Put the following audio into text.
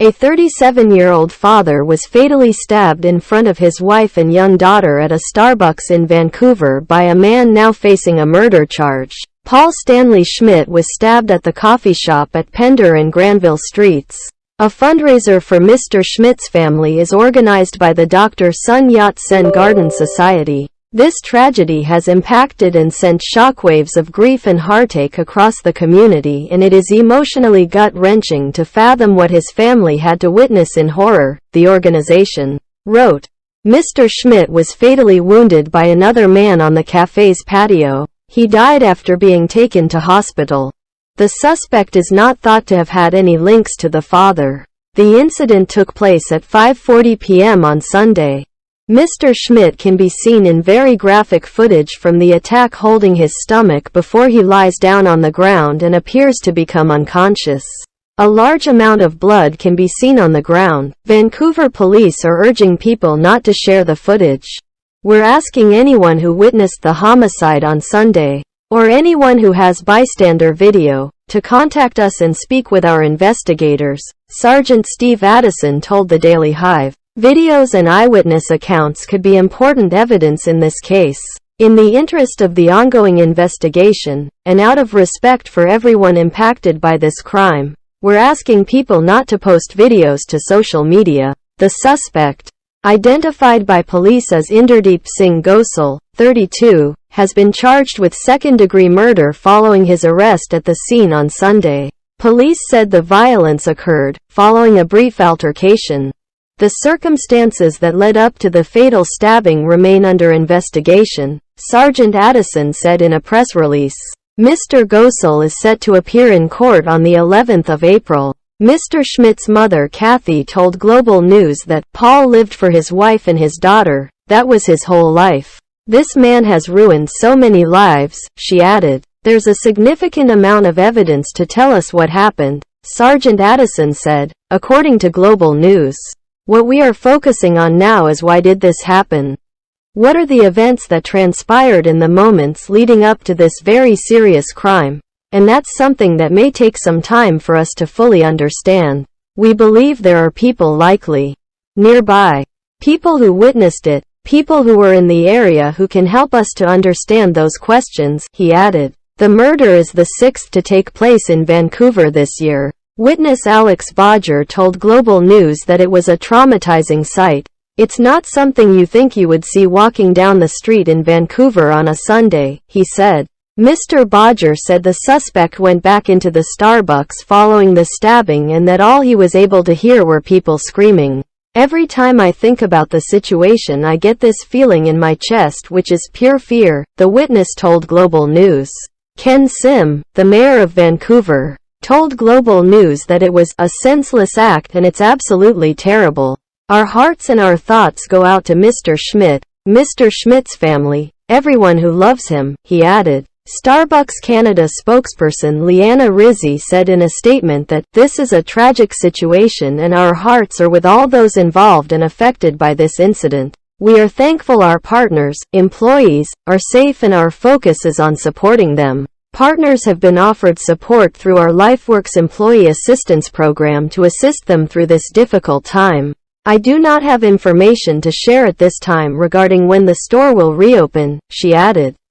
A 37-year-old father was fatally stabbed in front of his wife and young daughter at a Starbucks in Vancouver by a man now facing a murder charge. Paul Stanley Schmidt was stabbed at the coffee shop at Pender and Granville Streets. A fundraiser for Mr. Schmidt's family is organized by the Dr. Sun Yat-sen Garden Society. This tragedy has impacted and sent shockwaves of grief and heartache across the community, and it is emotionally gut-wrenching to fathom what his family had to witness in horror, the organization wrote. Mr. Schmidt was fatally wounded by another man on the cafe's patio. He died after being taken to hospital. The suspect is not thought to have had any links to the father. The incident took place at 5:40 p.m. on Sunday. Mr. Schmidt can be seen in very graphic footage from the attack holding his stomach before he lies down on the ground and appears to become unconscious. A large amount of blood can be seen on the ground. Vancouver police are urging people not to share the footage. We're asking anyone who witnessed the homicide on Sunday, or anyone who has bystander video, to contact us and speak with our investigators, Sergeant Steve Addison told the Daily Hive. Videos and eyewitness accounts could be important evidence in this case. In the interest of the ongoing investigation, and out of respect for everyone impacted by this crime, we're asking people not to post videos to social media. The suspect, identified by police as Inderdeep Singh Gosal, 32, has been charged with second-degree murder following his arrest at the scene on Sunday. Police said the violence occurred following a brief altercation. The circumstances that led up to the fatal stabbing remain under investigation, Sergeant Addison said in a press release. Mr. Gosal is set to appear in court on the 11th of April. Mr. Schmidt's mother Kathy told Global News that Paul lived for his wife and his daughter. That was his whole life. This man has ruined so many lives, she added. There's a significant amount of evidence to tell us what happened, Sergeant Addison said, according to Global News. What we are focusing on now is why did this happen? What are the events that transpired in the moments leading up to this very serious crime? And that's something that may take some time for us to fully understand. We believe there are people likely nearby, people who witnessed it, people who were in the area who can help us to understand those questions, he added. The murder is the sixth to take place in Vancouver this year. Witness Alex Bodger told Global News that it was a traumatizing sight. It's not something you think you would see walking down the street in Vancouver on a Sunday, he said. Mr. Bodger said the suspect went back into the Starbucks following the stabbing and that all he was able to hear were people screaming. Every time I think about the situation I get this feeling in my chest which is pure fear, the witness told Global News. Ken Sim, the mayor of Vancouver, told Global News that it was a senseless act and it's absolutely terrible. Our hearts and our thoughts go out to Mr. Schmidt, Mr. Schmidt's family, everyone who loves him, he added. Starbucks Canada spokesperson Leanna Rizzi said in a statement that, "This is a tragic situation and our hearts are with all those involved and affected by this incident. We are thankful our partners, employees, are safe and our focus is on supporting them. Partners have been offered support through our LifeWorks Employee Assistance Program to assist them through this difficult time. I do not have information to share at this time regarding when the store will reopen," she added.